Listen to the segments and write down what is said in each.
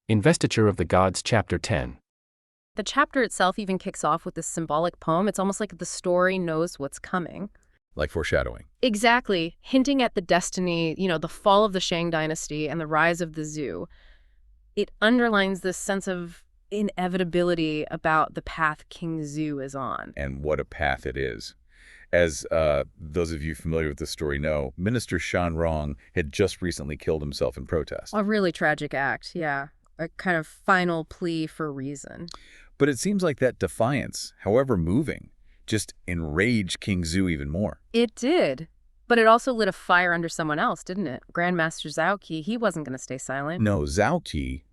Investiture of the Gods, Chapter 10. The chapter itself even kicks off with this symbolic poem. It's almost like the story knows what's coming. Like foreshadowing. Exactly, hinting at the destiny, the fall of the Shang dynasty and the rise of the Zhou. It underlines this sense of inevitability about the path King Zhou is on. And what a path it is. As those of you familiar with the story know, Minister Shan Rong had just recently killed himself in protest. A really tragic act, yeah. A kind of final plea for reason. But it seems like that defiance, however moving, just enraged King Zhou even more. It did. But it also lit a fire under someone else, didn't it? Grandmaster Zhao Qi, he wasn't going to stay silent. No, Zhao Qi,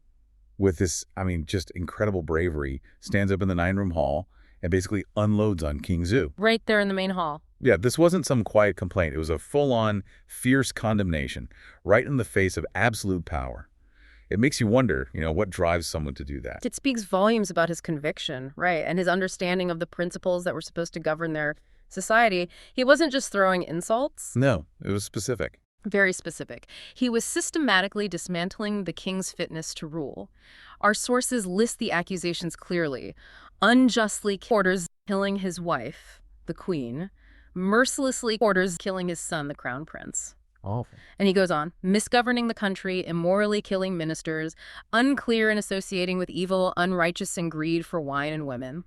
with this, just incredible bravery, stands up in the 9-room hall and basically unloads on King Zhou. Right there in the main hall. Yeah, this wasn't some quiet complaint. It was a full-on, fierce condemnation, right in the face of absolute power. It makes you wonder, what drives someone to do that? It speaks volumes about his conviction, right, and his understanding of the principles that were supposed to govern their society. He wasn't just throwing insults. No, it was specific. Very specific. He was systematically dismantling the king's fitness to rule. Our sources list the accusations clearly. Unjustly orders killing his wife, the queen, mercilessly orders killing his son, the crown prince. Awful. And he goes on, misgoverning the country, immorally killing ministers, unclear and associating with evil, unrighteous, and greed for wine and women.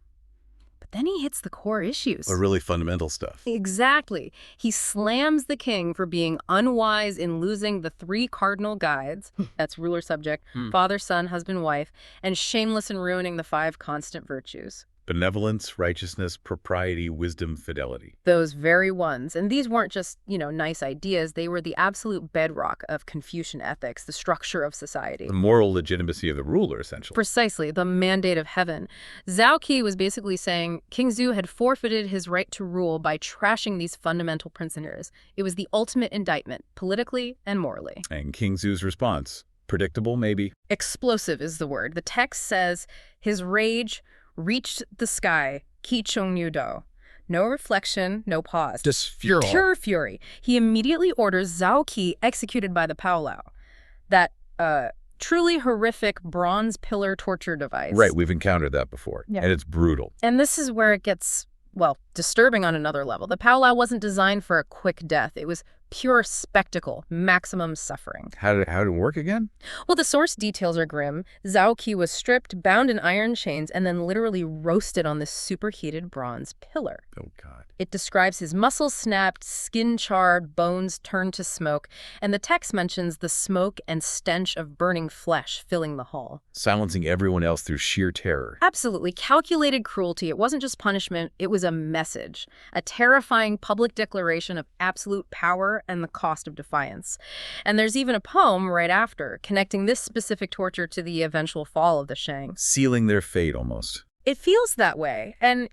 But then he hits the core issues. The really fundamental stuff. Exactly. He slams the king for being unwise in losing the 3 cardinal guides, that's ruler, subject, father, son, husband, wife, and shameless in ruining the 5 constant virtues. Benevolence, righteousness, propriety, wisdom, fidelity. Those very ones. And these weren't just, nice ideas. They were the absolute bedrock of Confucian ethics, the structure of society. The moral legitimacy of the ruler, essentially. Precisely, the mandate of heaven. Zhao Qi was basically saying King Zhou had forfeited his right to rule by trashing these fundamental principles. It was the ultimate indictment, politically and morally. And King Zhou's response? Predictable, maybe? Explosive is the word. The text says his rage reached the sky, Qi Chung Yu Do. No reflection, no pause. Just Pure fury. He immediately orders Zhao Qi executed by the Paolao. That truly horrific bronze pillar torture device. Right, we've encountered that before. Yeah. And it's brutal. And this is where it gets, disturbing on another level. The Paolao wasn't designed for a quick death. It was pure spectacle, maximum suffering. How did it work again? Well, the source details are grim. Zhao Qi was stripped, bound in iron chains, and then literally roasted on this superheated bronze pillar. Oh, God. It describes his muscles snapped, skin charred, bones turned to smoke, and the text mentions the smoke and stench of burning flesh filling the hall. Silencing everyone else through sheer terror. Absolutely. Calculated cruelty. It wasn't just punishment, it was a message. A terrifying public declaration of absolute power and the cost of defiance. And there's even a poem right after, connecting this specific torture to the eventual fall of the Shang. Sealing their fate, almost. It feels that way. And,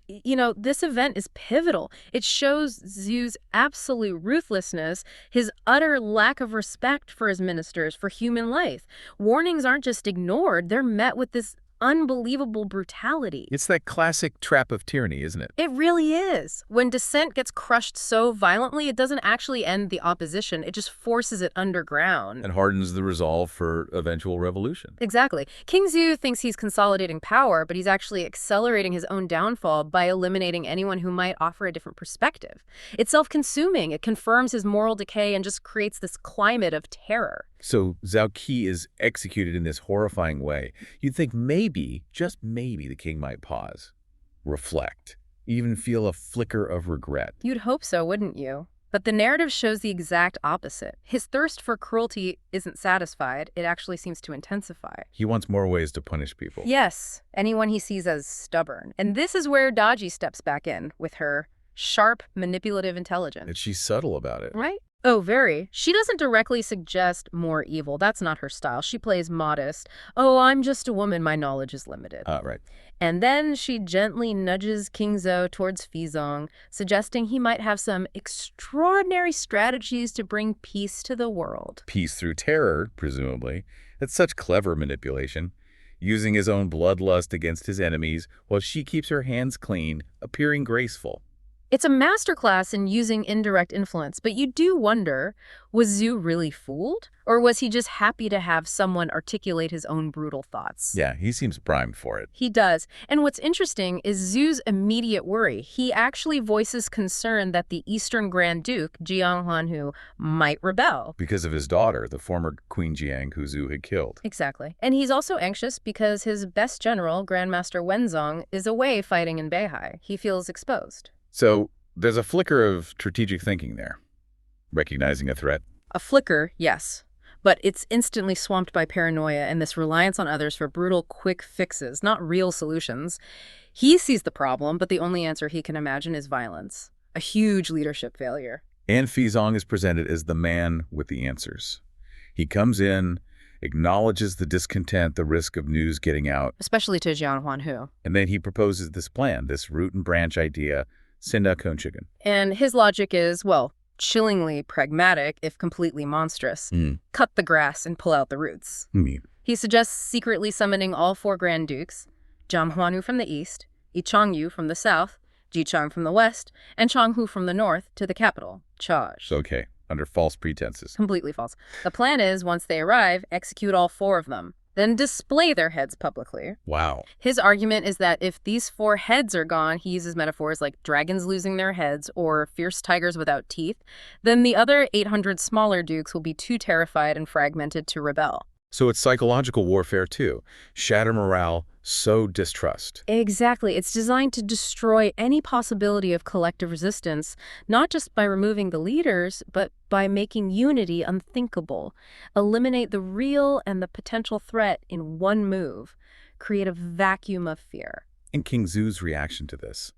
this event is pivotal. It shows Zhu's absolute ruthlessness, his utter lack of respect for his ministers, for human life. Warnings aren't just ignored, they're met with this unbelievable brutality. It's that classic trap of tyranny, isn't it? It really is. When dissent gets crushed so violently, it doesn't actually end the opposition. It just forces it underground. And hardens the resolve for eventual revolution. Exactly. King Zhou thinks he's consolidating power, but he's actually accelerating his own downfall by eliminating anyone who might offer a different perspective. It's self-consuming. It confirms his moral decay and just creates this climate of terror. So Zhao Qi is executed in this horrifying way. You'd think maybe, just maybe, the king might pause, reflect, even feel a flicker of regret. You'd hope so, wouldn't you? But the narrative shows the exact opposite. His thirst for cruelty isn't satisfied. It actually seems to intensify. He wants more ways to punish people. Yes, anyone he sees as stubborn. And this is where Daji steps back in with her sharp, manipulative intelligence. And she's subtle about it. Right? Oh, very. She doesn't directly suggest more evil. That's not her style. She plays modest. Oh, I'm just a woman. My knowledge is limited. Right. And then she gently nudges King Zhou towards Fizong, suggesting he might have some extraordinary strategies to bring peace to the world. Peace through terror, presumably. That's such clever manipulation. Using his own bloodlust against his enemies while she keeps her hands clean, appearing graceful. It's a masterclass in using indirect influence, but you do wonder, was Zhu really fooled? Or was he just happy to have someone articulate his own brutal thoughts? Yeah, he seems primed for it. He does. And what's interesting is Zhu's immediate worry. He actually voices concern that the Eastern Grand Duke, Jiang Huanhu, might rebel. Because of his daughter, the former Queen Jiang, who Zhu had killed. Exactly. And he's also anxious because his best general, Grandmaster Wenzong, is away fighting in Beihai. He feels exposed. So there's a flicker of strategic thinking there, recognizing a threat. A flicker, yes. But it's instantly swamped by paranoia and this reliance on others for brutal, quick fixes, not real solutions. He sees the problem, but the only answer he can imagine is violence. A huge leadership failure. And Fizong is presented as the man with the answers. He comes in, acknowledges the discontent, the risk of news getting out. Especially to Jiang Huanhu. And then he proposes this plan, this root and branch idea, Sinda Konchigan. And his logic is, well, chillingly pragmatic, if completely monstrous. Cut the grass and pull out the roots. He suggests secretly summoning all 4 Grand Dukes, Jiang Huanhu from the east, Yi Changyu from the south, Ji Chang from the west, and Changhu from the north to the capital, Charge. Okay, under false pretenses. Completely false. The plan is, once they arrive, execute all 4 of them, then display their heads publicly. Wow. His argument is that if these 4 heads are gone, he uses metaphors like dragons losing their heads or fierce tigers without teeth, then the other 800 smaller dukes will be too terrified and fragmented to rebel. So it's psychological warfare too. Shatter morale, sow distrust. Exactly. It's designed to destroy any possibility of collective resistance, not just by removing the leaders, but by making unity unthinkable. Eliminate the real and the potential threat in one move. Create a vacuum of fear. And King Zhu's reaction to this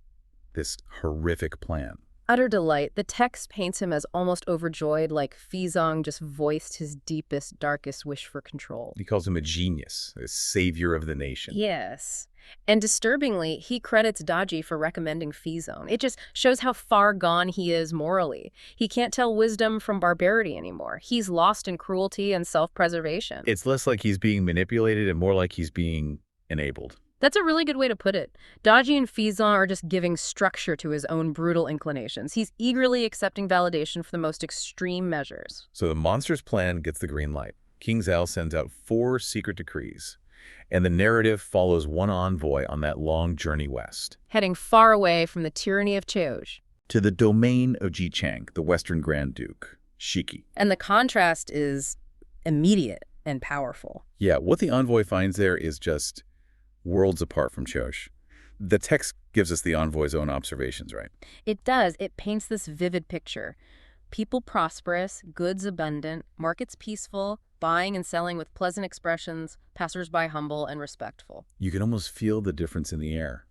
horrific plan. Utter delight. The text paints him as almost overjoyed, like Fizong just voiced his deepest, darkest wish for control. He calls him a genius, a savior of the nation. Yes. And disturbingly, he credits Daji for recommending Fizong. It just shows how far gone he is morally. He can't tell wisdom from barbarity anymore. He's lost in cruelty and self-preservation. It's less like he's being manipulated and more like he's being enabled. That's a really good way to put it. Daji and Fizong are just giving structure to his own brutal inclinations. He's eagerly accepting validation for the most extreme measures. So the monster's plan gets the green light. King Zhao sends out 4 secret decrees, and the narrative follows one envoy on that long journey west. Heading far away from the tyranny of Cheozh. To the domain of Ji Chang, the Western Grand Duke, Shiki. And the contrast is immediate and powerful. Yeah, what the envoy finds there is just worlds apart from Cheozh. The text gives us the envoy's own observations, right? It does. It paints this vivid picture. People prosperous, goods abundant, markets peaceful, buying and selling with pleasant expressions, passersby humble and respectful. You can almost feel the difference in the air.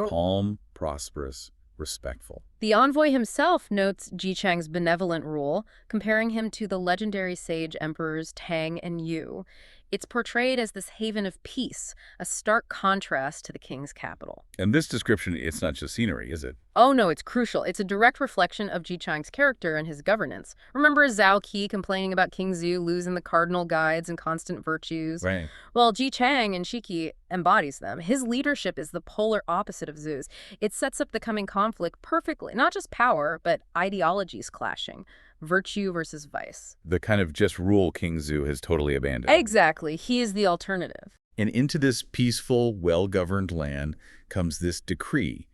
Calm, prosperous, respectful. The envoy himself notes Ji Chang's benevolent rule, comparing him to the legendary sage emperors Tang and Yu. It's portrayed as this haven of peace, a stark contrast to the king's capital. And this description, it's not just scenery, is it? Oh no, it's crucial. It's a direct reflection of Ji Chang's character and his governance. Remember Zhao Qi complaining about King Zhu losing the cardinal guides and constant virtues? Right. Well, Ji Chang and Shiki embodies them. His leadership is the polar opposite of Zhu's. It sets up the coming conflict perfectly. Not just power, but ideologies clashing. Virtue versus vice. The kind of just rule King Zhu has totally abandoned. Exactly. He is the alternative. And into this peaceful, well-governed land comes this decree.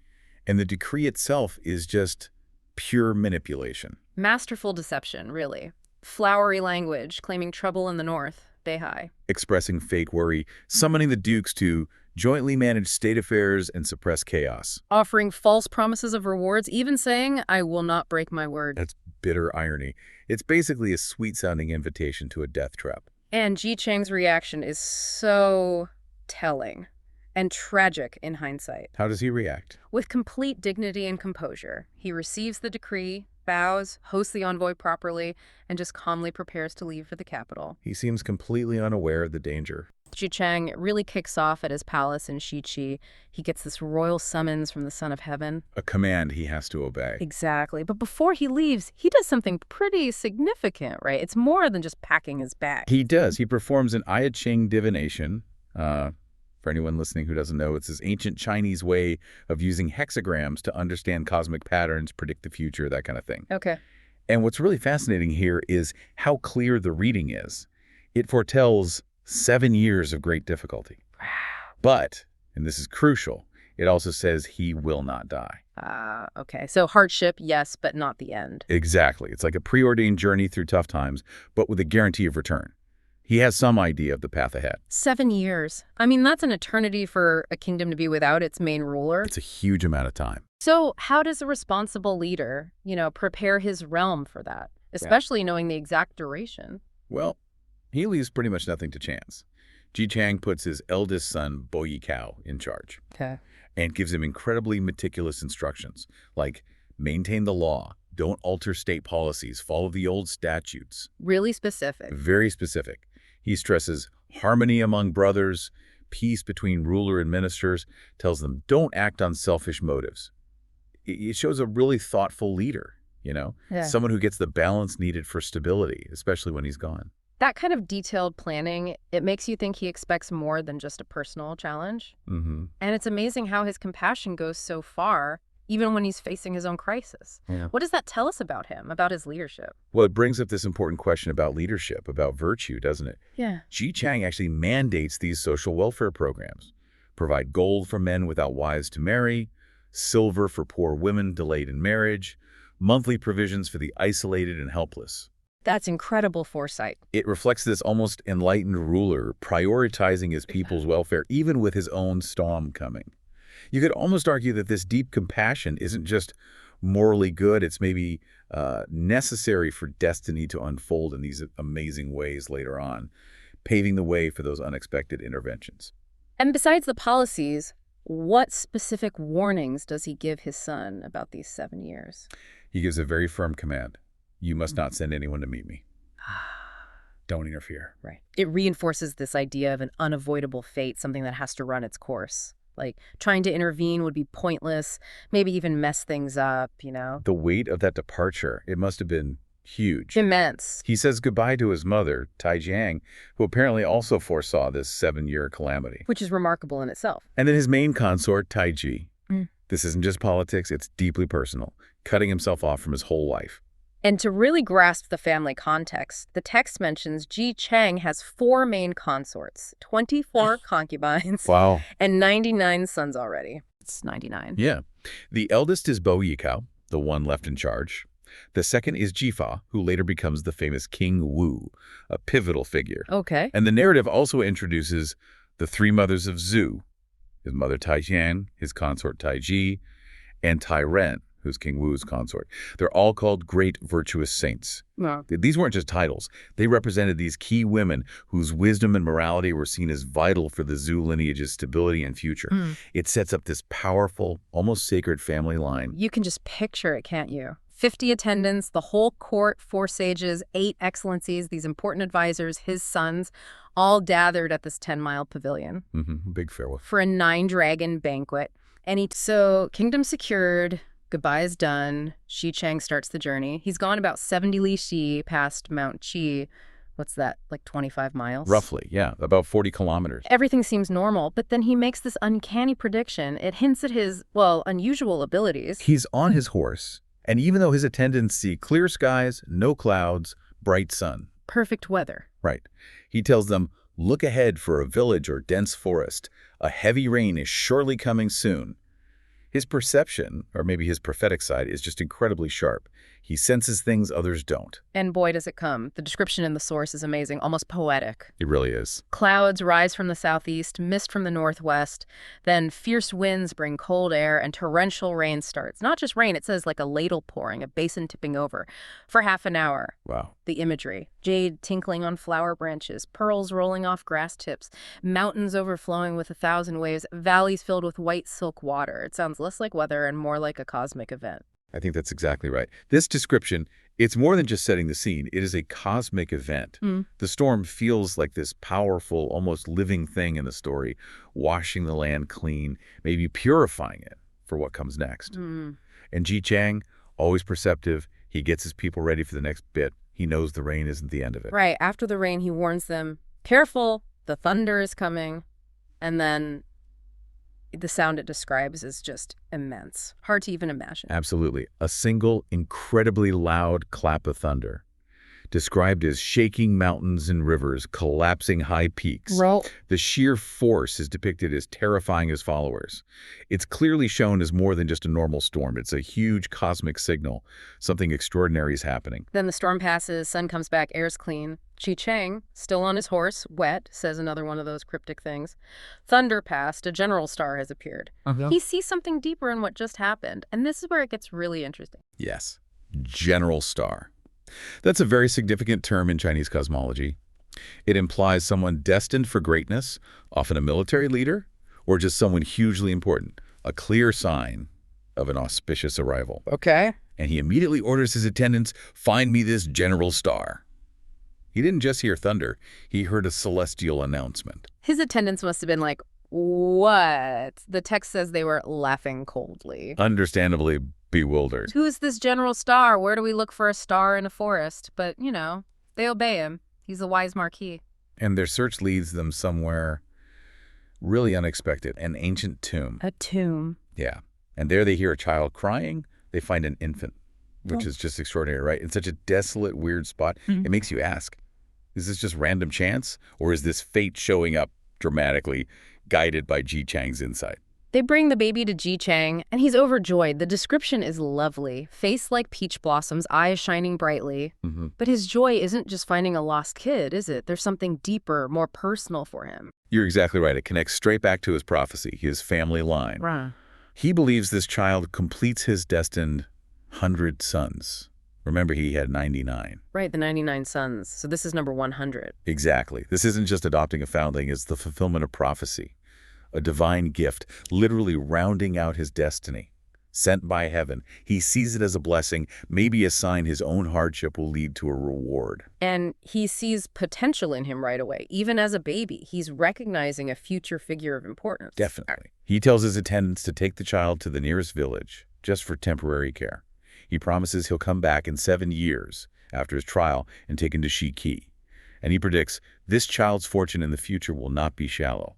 And the decree itself is just pure manipulation. Masterful deception, really. Flowery language, claiming trouble in the north, Beihai. Expressing fake worry, summoning the dukes to jointly manage state affairs and suppress chaos. Offering false promises of rewards, even saying, I will not break my word. That's bitter irony. It's basically a sweet-sounding invitation to a death trap. And Ji Chang's reaction is so telling and tragic in hindsight. How does he react? With complete dignity and composure, he receives the decree, bows, hosts the envoy properly, and just calmly prepares to leave for the capital. He seems completely unaware of the danger. Ji Chang really kicks off at his palace in Shiqi. He gets this royal summons from the Son of Heaven. A command he has to obey. Exactly. But before he leaves, he does something pretty significant, right? It's more than just packing his bag. He does. He performs an I Ching divination, For anyone listening who doesn't know, it's this ancient Chinese way of using hexagrams to understand cosmic patterns, predict the future, that kind of thing. Okay. And what's really fascinating here is how clear the reading is. It foretells 7 years of great difficulty. But, and this is crucial, it also says he will not die. Okay. So hardship, yes, but not the end. Exactly. It's like a preordained journey through tough times, but with a guarantee of return. He has some idea of the path ahead. 7 years. I mean, that's an eternity for a kingdom to be without its main ruler. It's a huge amount of time. So how does a responsible leader, prepare his realm for that, especially knowing the exact duration? Well, he leaves pretty much nothing to chance. Chang puts his eldest son, Bo Yikao, in charge. Okay. And gives him incredibly meticulous instructions, like maintain the law, don't alter state policies, follow the old statutes. Really specific. Very specific. He stresses harmony among brothers, peace between ruler and ministers, tells them don't act on selfish motives. It shows a really thoughtful leader, someone who gets the balance needed for stability, especially when he's gone. That kind of detailed planning, it makes you think he expects more than just a personal challenge. Mm-hmm. And it's amazing how his compassion goes so far, even when he's facing his own crisis. Yeah. What does that tell us about him, about his leadership? Well, it brings up this important question about leadership, about virtue, doesn't it? Yeah. Chang actually mandates these social welfare programs. Provide gold for men without wives to marry, silver for poor women delayed in marriage, monthly provisions for the isolated and helpless. That's incredible foresight. It reflects this almost enlightened ruler prioritizing his people's welfare, even with his own storm coming. You could almost argue that this deep compassion isn't just morally good, it's maybe necessary for destiny to unfold in these amazing ways later on, paving the way for those unexpected interventions. And besides the policies, what specific warnings does he give his son about these 7 years? He gives a very firm command. You must not send anyone to meet me. Don't interfere. Right. It reinforces this idea of an unavoidable fate, something that has to run its course. Like, trying to intervene would be pointless, maybe even mess things up, The weight of that departure, it must have been huge. Immense. He says goodbye to his mother, Chang, who apparently also foresaw this 7-year calamity. Which is remarkable in itself. And then his main consort, Ji. Mm. This isn't just politics, it's deeply personal, cutting himself off from his whole life. And to really grasp the family context, the text mentions Chang has 4 main consorts, 24 concubines, Wow. and 99 sons already. It's 99. Yeah. The eldest is Bo Yikao, the one left in charge. The second is Jifa, who later becomes the famous King Wu, a pivotal figure. Okay. And the narrative also introduces the 3 mothers of Zhu, his mother Taijian, his consort Taiji, and Ren, who's King Wu's consort. They're all called great virtuous saints. No. These weren't just titles. They represented these key women whose wisdom and morality were seen as vital for the Zhu lineage's stability and future. It sets up this powerful, almost sacred family line. You can just picture it, can't you? 50 attendants, the whole court, 4 sages, 8 excellencies, these important advisors, his sons, all gathered at this 10-mile pavilion. Big farewell. For a 9-dragon banquet. So, kingdom secured, goodbye is done. Chang starts the journey. He's gone about 70 li shi past Mount Qi. What's that, like 25 miles? Roughly, yeah, about 40 kilometers. Everything seems normal, but then he makes this uncanny prediction. It hints at his, unusual abilities. He's on his horse, and even though his attendants see clear skies, no clouds, bright sun. Perfect weather. Right. He tells them, look ahead for a village or dense forest. A heavy rain is surely coming soon. His perception, or maybe his prophetic side, is just incredibly sharp. He senses things others don't. And boy, does it come. The description in the source is amazing, almost poetic. It really is. Clouds rise from the southeast, mist from the northwest, then fierce winds bring cold air, and torrential rain starts. Not just rain, it says like a ladle pouring, a basin tipping over, for half an hour. Wow. The imagery. Jade tinkling on flower branches, pearls rolling off grass tips, mountains overflowing with 1,000 waves, valleys filled with white silk water. It sounds less like weather and more like a cosmic event. I think that's exactly right. This description, it's more than just setting the scene. It is a cosmic event. The storm feels like this powerful, almost living thing in the story, washing the land clean, maybe purifying it for what comes next. And Chang, always perceptive, he gets his people ready for the next bit. He knows the rain isn't the end of it. Right. After the rain, he warns them, careful, the thunder is coming. And then the sound it describes is just immense. Hard to even imagine. Absolutely. A single, incredibly loud clap of thunder, described as shaking mountains and rivers, collapsing high peaks. The sheer force is depicted as terrifying his followers. It's clearly shown as more than just a normal storm. It's a huge cosmic signal. Something extraordinary is happening. Then the storm passes, sun comes back, air's clean. Chang, still on his horse, wet, says another one of those cryptic things. Thunder passed, a general star has appeared. He sees something deeper in what just happened, and this is where it gets really interesting. Yes, general star. That's a very significant term in Chinese cosmology. It implies someone destined for greatness, often a military leader, or just someone hugely important, a clear sign of an auspicious arrival. Okay. And he immediately orders his attendants, find me this general star. He didn't just hear thunder, he heard a celestial announcement. His attendants must have been like, what? The text says they were laughing coldly. Understandably bewildered. Who's this general star? Where do we look for a star in a forest? But, you know, they obey him. He's a wise marquis. And their search leads them somewhere really unexpected, an ancient tomb. A tomb. Yeah. And there they hear a child crying. They find an infant, which is just extraordinary, right? In such a desolate, weird spot, it makes you ask, is this just random chance? Or is this fate showing up dramatically, guided by Chang's insight? They bring the baby to Chang, and he's overjoyed. The description is lovely. Face like peach blossoms, eyes shining brightly. But his joy isn't just finding a lost kid, is it? There's something deeper, more personal for him. You're exactly right. It connects straight back to his prophecy, his family line. Right. He believes this child completes his destined 100 sons. Remember, he had 99. Right, the 99 sons. So this is number 100. Exactly. This isn't just adopting a foundling, it's the fulfillment of prophecy. A divine gift, literally rounding out his destiny. Sent by heaven. He sees it as a blessing, maybe a sign his own hardship will lead to a reward. And he sees potential in him right away. Even as a baby, he's recognizing a future figure of importance. Definitely. He tells his attendants to take the child to the nearest village, just for temporary care. He promises he'll come back in 7 years after his trial and take him to Shiki. And he predicts this child's fortune in the future will not be shallow.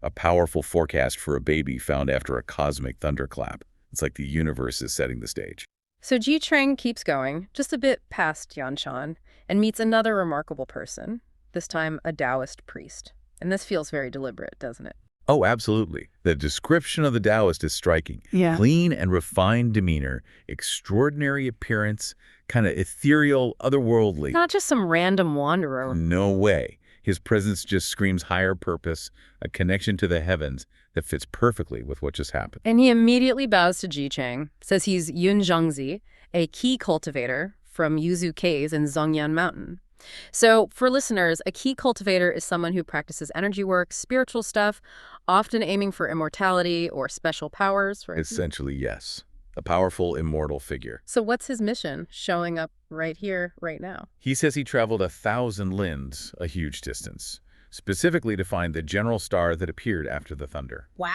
A powerful forecast for a baby found after a cosmic thunderclap. It's like the universe is setting the stage. So Chang keeps going, just a bit past Yanshan, and meets another remarkable person, this time a Taoist priest. And this feels very deliberate, doesn't it? Oh, absolutely. The description of the Taoist is striking. Yeah. Clean and refined demeanor, extraordinary appearance, kind of ethereal, otherworldly. Not just some random wanderer. No way. His presence just screams higher purpose, a connection to the heavens that fits perfectly with what just happened. And he immediately bows to Chang, says he's Yun Zhangzi, a key cultivator from Yuzu Caves in Zhongyan Mountain. So for listeners, a key cultivator is someone who practices energy work, spiritual stuff, often aiming for immortality or special powers. Right? Essentially, yes. A powerful, immortal figure. So what's his mission, showing up right here, right now? He says he traveled 1,000 lins, a huge distance, specifically to find the general star that appeared after the thunder. Wow.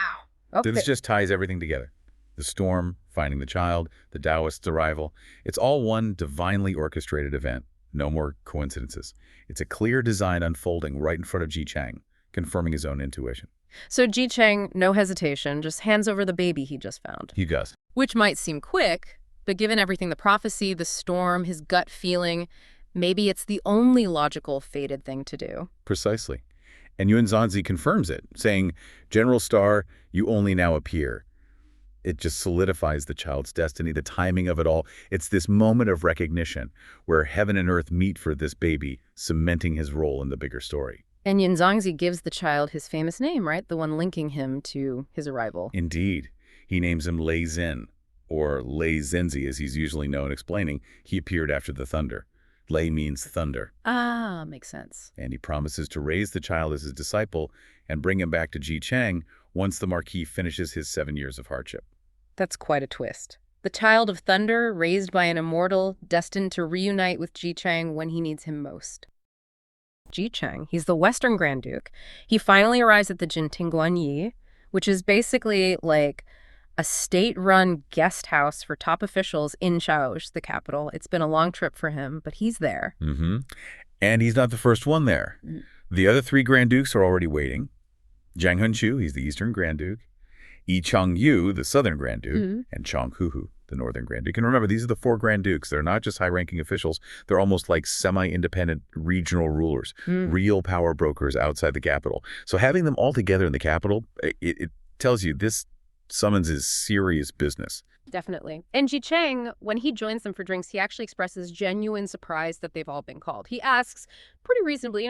So Okay. this just ties everything together. The storm, finding the child, the Taoist's arrival. It's all one divinely orchestrated event. No more coincidences. It's a clear design unfolding right in front of Chang, confirming his own intuition. So Chang, no hesitation, just hands over the baby he just found. He does. Which might seem quick, but given everything, the prophecy, the storm, his gut feeling, maybe it's the only logical, fated thing to do. Precisely. And Yun Zhanzi confirms it, saying, General Star, you only now appear. It just solidifies the child's destiny, the timing of it all. It's this moment of recognition where heaven and earth meet for this baby, cementing his role in the bigger story. And Yun Zhangzi gives the child his famous name, right? The one linking him to his arrival. Indeed. He names him Lei Zhen, or Lei Zhenzi, as he's usually known, explaining he appeared after the thunder. Lei means thunder. Ah, makes sense. And he promises to raise the child as his disciple and bring him back to Chang once the Marquis finishes his 7 years of hardship. That's quite a twist. The child of thunder, raised by an immortal, destined to reunite with Chang when he needs him most. Chang, he's the Western Grand Duke. He finally arrives at the Jintingguanyi, which is basically like a state-run guest house for top officials in Shaoxi, the capital. It's been a long trip for him, but he's there. And he's not the first one there. The other 3 Grand Dukes are already waiting. Jang Hun-chu, he's the Eastern Grand Duke. Yi Chang-yu, the Southern Grand Duke, and Chang Hu-hu, the Northern Grand Duke. And remember, these are the 4 Grand Dukes. They're not just high-ranking officials. They're almost like semi-independent regional rulers, real power brokers outside the capital. So having them all together in the capital, it tells you this summons is serious business. Definitely. And Ji Chang, when he joins them for drinks, he actually expresses genuine surprise that they've all been called. He asks, pretty reasonably,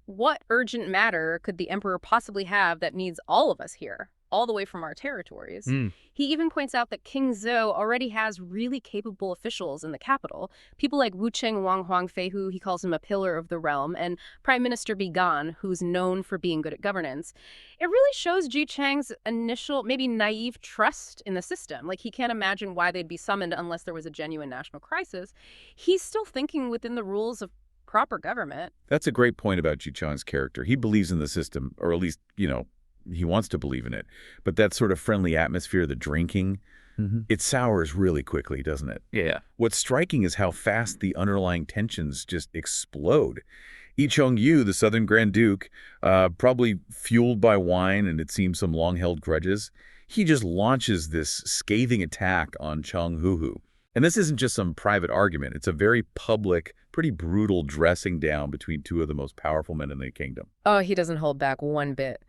what urgent matter could the emperor possibly have that needs all of us here, all the way from our territories? He even points out that King Zhou already has really capable officials in the capital, people like Wu Cheng Wang Huangfei, who he calls him a pillar of the realm, and Prime Minister Bi Gan, who's known for being good at governance. It really shows Ji Chang's initial, maybe naive trust in the system. Like, he can't imagine why they'd be summoned unless there was a genuine national crisis. He's still thinking within the rules of proper government. That's a great point about Ji Chang's character. He believes in the system, or at least, he wants to believe in it. But that sort of friendly atmosphere, the drinking, it sours really quickly, doesn't it? Yeah. What's striking is how fast the underlying tensions just explode. Yi Chang-yu, the Southern Grand Duke, probably fueled by wine and it seems some long-held grudges, he just launches this scathing attack on Chang Hu-hu. And this isn't just some private argument. It's a very public, pretty brutal dressing down between 2 of the most powerful men in the kingdom. Oh, he doesn't hold back one bit.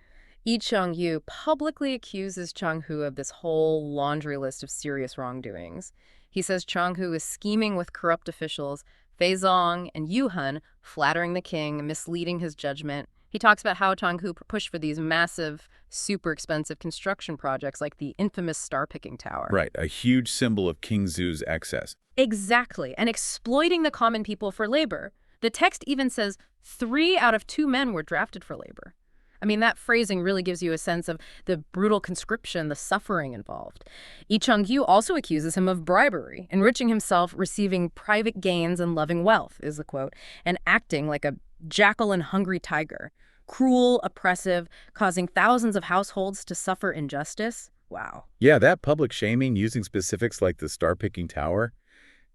Yi Chang-yu publicly accuses Chang Hu of this whole laundry list of serious wrongdoings. He says Chang Hu is scheming with corrupt officials, Fei Zong and Yu Hun flattering the king, misleading his judgment. He talks about how Chang Hu pushed for these massive, super expensive construction projects like the infamous star-picking tower. Right, a huge symbol of King Zhu's excess. Exactly, and exploiting the common people for labor. The text even says 3 out of 2 men were drafted for labor. I mean, that phrasing really gives you a sense of the brutal conscription, the suffering involved. Yi Chang-yu also accuses him of bribery, enriching himself, receiving private gains and loving wealth, is the quote, and acting like a jackal and hungry tiger. Cruel, oppressive, causing thousands of households to suffer injustice. Wow. Yeah, that public shaming using specifics like the star-picking tower,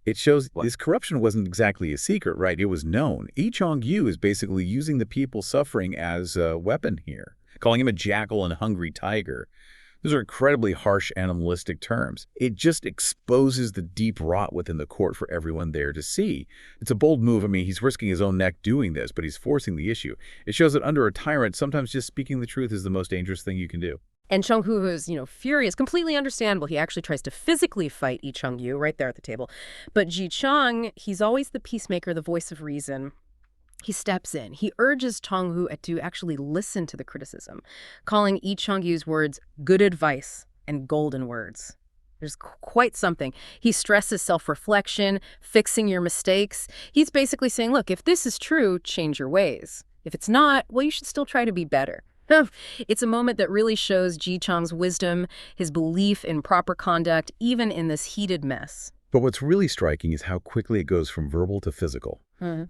it shows his corruption wasn't exactly a secret, right? It was known. Yi Chang-yu is basically using the people suffering as a weapon here, calling him a jackal and hungry tiger. Those are incredibly harsh animalistic terms. It just exposes the deep rot within the court for everyone there to see. It's a bold move. I mean, he's risking his own neck doing this, but he's forcing the issue. It shows that under a tyrant, sometimes just speaking the truth is the most dangerous thing you can do. And Chang Hu is, furious, completely understandable. He actually tries to physically fight Yi Chang-yu right there at the table. But Ji Chang, he's always the peacemaker, the voice of reason. He steps in. He urges Chang Hu to actually listen to the criticism, calling Yi Chang-yu's words good advice and golden words. There's quite something. He stresses self-reflection, fixing your mistakes. He's basically saying, look, if this is true, change your ways. If it's not, well, you should still try to be better. It's a moment that really shows Ji Chang's wisdom, his belief in proper conduct, even in this heated mess. But what's really striking is how quickly it goes from verbal to physical.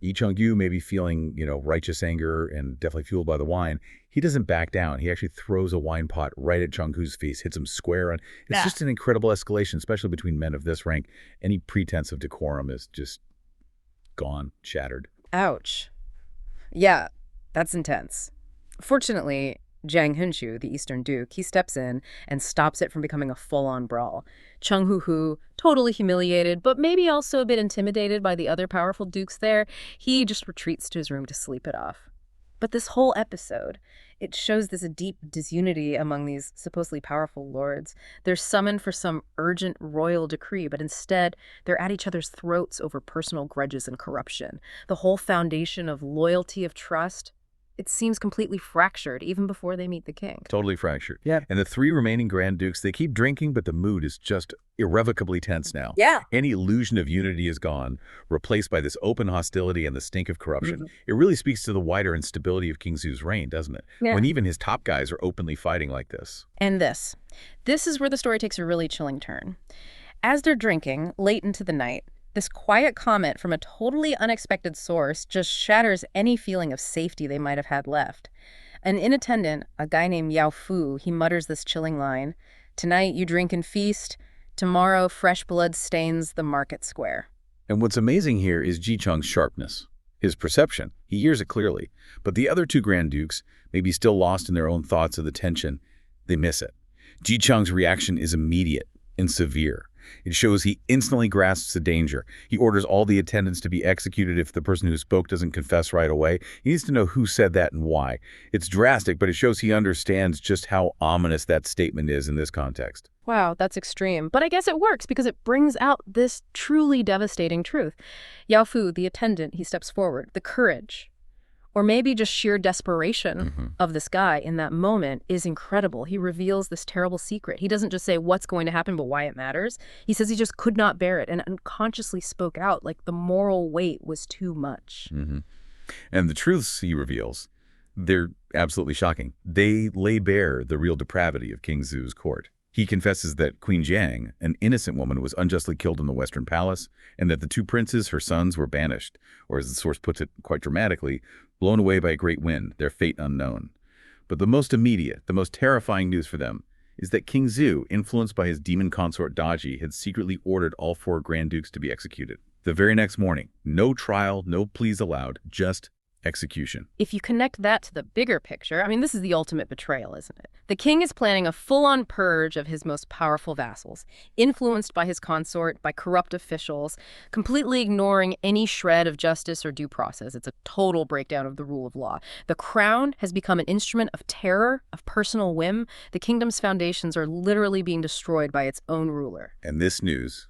Yi Chang-yu may be feeling, righteous anger and definitely fueled by the wine. He doesn't back down. He actually throws a wine pot right at Chang Hu's face, hits him square on. It's just an incredible escalation, especially between men of this rank. Any pretense of decorum is just gone, shattered. Ouch. Yeah, that's intense. Fortunately, Jang Hun-chu, the Eastern Duke, he steps in and stops it from becoming a full-on brawl. Chang Hu, totally humiliated, but maybe also a bit intimidated by the other powerful dukes there, he just retreats to his room to sleep it off. But this whole episode, it shows this deep disunity among these supposedly powerful lords. They're summoned for some urgent royal decree, but instead they're at each other's throats over personal grudges and corruption. The whole foundation of loyalty, of trust, it seems completely fractured even before they meet the king. Totally fractured. Yeah. And the 3 remaining Grand Dukes, they keep drinking, but the mood is just irrevocably tense now. Yeah. Any illusion of unity is gone, replaced by this open hostility and the stink of corruption. It really speaks to the wider instability of King Zhu's reign, doesn't it? Yeah. When even his top guys are openly fighting like this. And this is where the story takes a really chilling turn. As they're drinking, late into the night, this quiet comment from a totally unexpected source just shatters any feeling of safety they might have had left. An inattendant, a guy named Yao Fu, he mutters this chilling line, "Tonight you drink and feast, tomorrow fresh blood stains the market square." And what's amazing here is Ji Chang's sharpness. his perception. He hears it clearly. But the other two Grand Dukes, maybe still lost in their own thoughts of the tension, they miss it. Chang's reaction is immediate and severe. It shows he instantly grasps the danger. He orders all the attendants to be executed if the person who spoke doesn't confess right away. He needs to know who said that and why. It's drastic, but it shows he understands just how ominous that statement is in this context. Wow, that's extreme. But I guess it works because it brings out this truly devastating truth. Yao Fu, the attendant, he steps forward. The courage, or maybe just sheer desperation of this guy in that moment is incredible. He reveals this terrible secret. He doesn't just say what's going to happen, but why it matters. He says he just could not bear it and unconsciously spoke out like the moral weight was too much. And the truths he reveals, they're absolutely shocking. They lay bare the real depravity of King Zhu's court. He confesses that Queen Chang, an innocent woman, was unjustly killed in the Western Palace, and that the two princes, her sons, were banished, or as the source puts it quite dramatically, blown away by a great wind, their fate unknown. But the most immediate, the most terrifying news for them is that King Zhu, influenced by his demon consort Daji, had secretly ordered all 4 Grand Dukes to be executed. The very next morning, no trial, no pleas allowed, just execution. If you connect that to the bigger picture, I mean, this is the ultimate betrayal, isn't it? The king is planning a full-on purge of his most powerful vassals, influenced by his consort, by corrupt officials, completely ignoring any shred of justice or due process. It's a total breakdown of the rule of law. The crown has become an instrument of terror, of personal whim. The kingdom's foundations are literally being destroyed by its own ruler. And this news,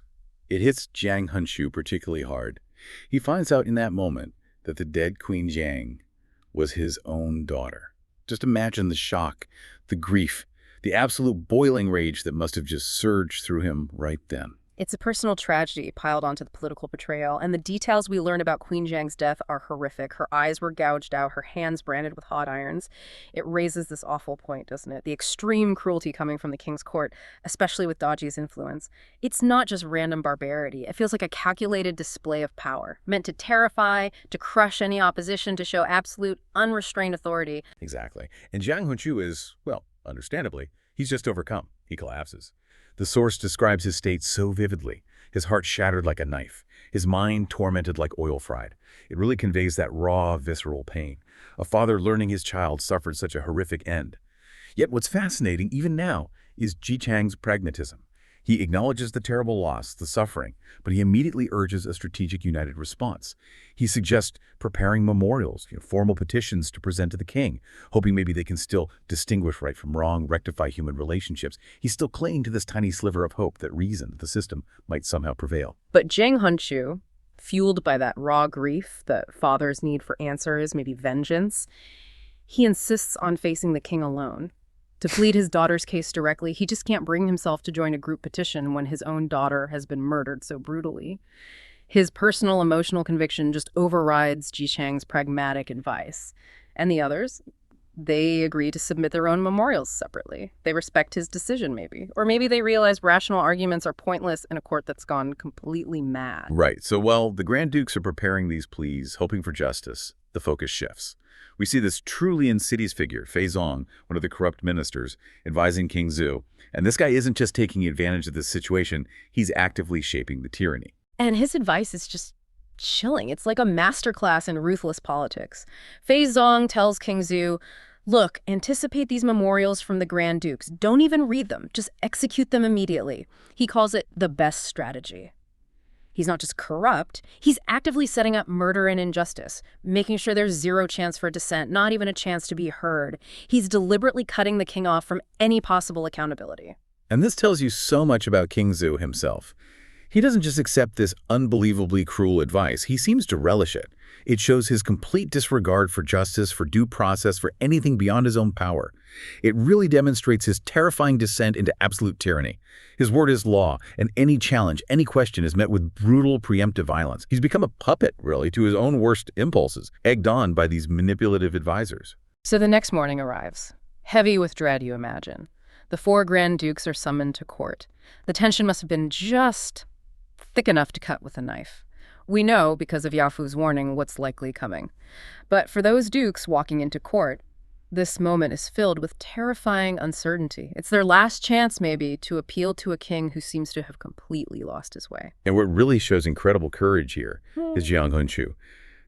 it hits Jiang Henshu particularly hard. He finds out in that moment that the dead Queen Chang was his own daughter. Just imagine the shock, the grief, the absolute boiling rage that must have just surged through him right then. It's a personal tragedy piled onto the political betrayal, and the details we learn about Queen Chang's death are horrific. Her eyes were gouged out, her hands branded with hot irons. It raises this awful point, doesn't it? The extreme cruelty coming from the king's court, especially with Daji's influence. It's not just random barbarity. It feels like a calculated display of power, meant to terrify, to crush any opposition, to show absolute, unrestrained authority. Exactly. And Jiang Henshu is, well, understandably, he's just overcome. He collapses. The source describes his state so vividly, his heart shattered like a knife, his mind tormented like oil fried. It really conveys that raw, visceral pain. A father learning his child suffered such a horrific end. Yet what's fascinating, even now, is Chang's pragmatism. He acknowledges the terrible loss, the suffering, but he immediately urges a strategic united response. He suggests preparing memorials, formal petitions to present to the king, hoping maybe they can still distinguish right from wrong, rectify human relationships. He's still clinging to this tiny sliver of hope that reason, the system, might somehow prevail. But Jiang Henshu, fueled by that raw grief, the father's need for answers, maybe vengeance, he insists on facing the king alone. To plead his daughter's case directly, he just can't bring himself to join a group petition when his own daughter has been murdered so brutally. His personal emotional conviction just overrides Chang's pragmatic advice. And the others, they agree to submit their own memorials separately. They respect his decision, maybe. Or maybe they realize rational arguments are pointless in a court that's gone completely mad. Right. So while the Grand Dukes are preparing these pleas, hoping for justice, the focus shifts. We see this truly insidious figure, Fei Zong, one of the corrupt ministers, advising King Zhu. And this guy isn't just taking advantage of this situation, he's actively shaping the tyranny. And his advice is just chilling. It's like a masterclass in ruthless politics. Fei Zong tells King Zhu, look, anticipate these memorials from the Grand Dukes. Don't even read them. Just execute them immediately. He calls it the best strategy. He's not just corrupt, he's actively setting up murder and injustice, making sure there's zero chance for dissent, not even a chance to be heard. He's deliberately cutting the king off from any possible accountability. And this tells you so much about King Zhu himself. He doesn't just accept this unbelievably cruel advice, he seems to relish it. It shows his complete disregard for justice, for due process, for anything beyond his own power. It really demonstrates his terrifying descent into absolute tyranny. His word is law, and any challenge, any question is met with brutal, preemptive violence. He's become a puppet, really, to his own worst impulses, egged on by these manipulative advisors. So the next morning arrives. Heavy with dread, you imagine. The 4 Grand Dukes are summoned to court. The tension must have been just thick enough to cut with a knife. We know, because of Yao Fu's warning, what's likely coming. But for those dukes walking into court, this moment is filled with terrifying uncertainty. It's their last chance, maybe, to appeal to a king who seems to have completely lost his way. And what really shows incredible courage here is Jiang Henshu.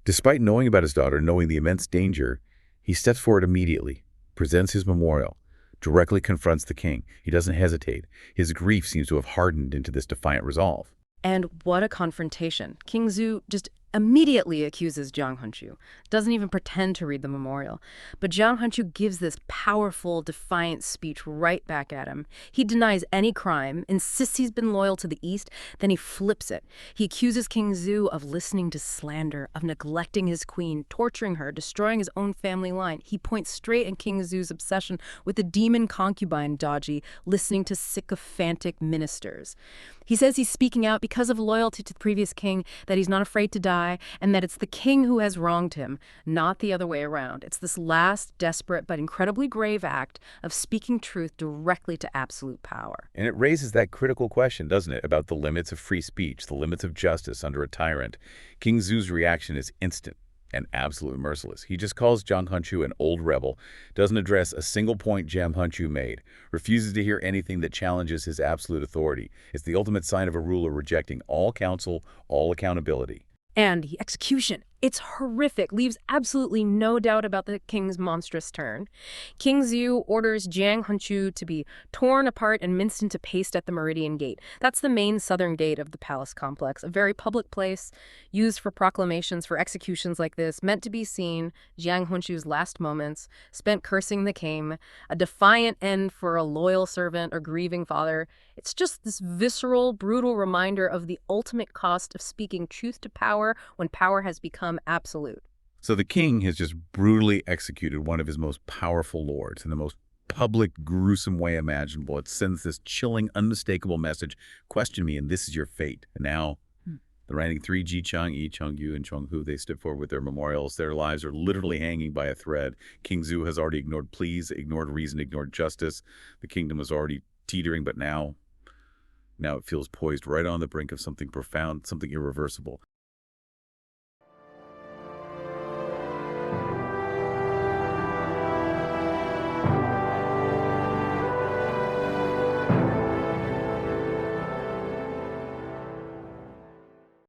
Despite knowing about his daughter, knowing the immense danger, he steps forward immediately, presents his memorial, directly confronts the king. He doesn't hesitate. His grief seems to have hardened into this defiant resolve. And what a confrontation. King Zhu just immediately accuses Jiang Hongqiu, doesn't even pretend to read the memorial. But Jiang Hongqiu gives this powerful, defiant speech right back at him. He denies any crime, insists he's been loyal to the East, then he flips it. He accuses King Zhu of listening to slander, of neglecting his queen, torturing her, destroying his own family line. He points straight at King Zhu's obsession with the demon concubine Daji, listening to sycophantic ministers. He says he's speaking out because of loyalty to the previous king, that he's not afraid to die, and that it's the king who has wronged him, not the other way around. It's this last, desperate, but incredibly grave act of speaking truth directly to absolute power. And it raises that critical question, doesn't it, about the limits of free speech, the limits of justice under a tyrant. King Zhu's reaction is instant and absolutely merciless. He just calls Jiang Hongqiu an old rebel, doesn't address a single point Jiang Hongqiu made, refuses to hear anything that challenges his absolute authority. It's the ultimate sign of a ruler rejecting all counsel, all accountability. And the execution, it's horrific, leaves absolutely no doubt about the king's monstrous turn. King Zhu orders Jiang Hongqiu to be torn apart and minced into paste at the Meridian Gate. That's the main southern gate of the palace complex, a very public place used for proclamations, for executions like this, meant to be seen, Jiang Hongqiu's last moments, spent cursing the king, a defiant end for a loyal servant or grieving father. It's just this visceral, brutal reminder of the ultimate cost of speaking truth to power when power has become absolute. So the king has just brutally executed one of his most powerful lords in the most public, gruesome way imaginable. It sends this chilling, unmistakable message: question me, and this is your fate. And now, the reigning three, Ji Chang, Yi Changyu, and Chonghu, they step forward with their memorials. Their lives are literally hanging by a thread. King Zhu has already ignored pleas, ignored reason, ignored justice. The kingdom was already teetering, but now it feels poised right on the brink of something profound, something irreversible.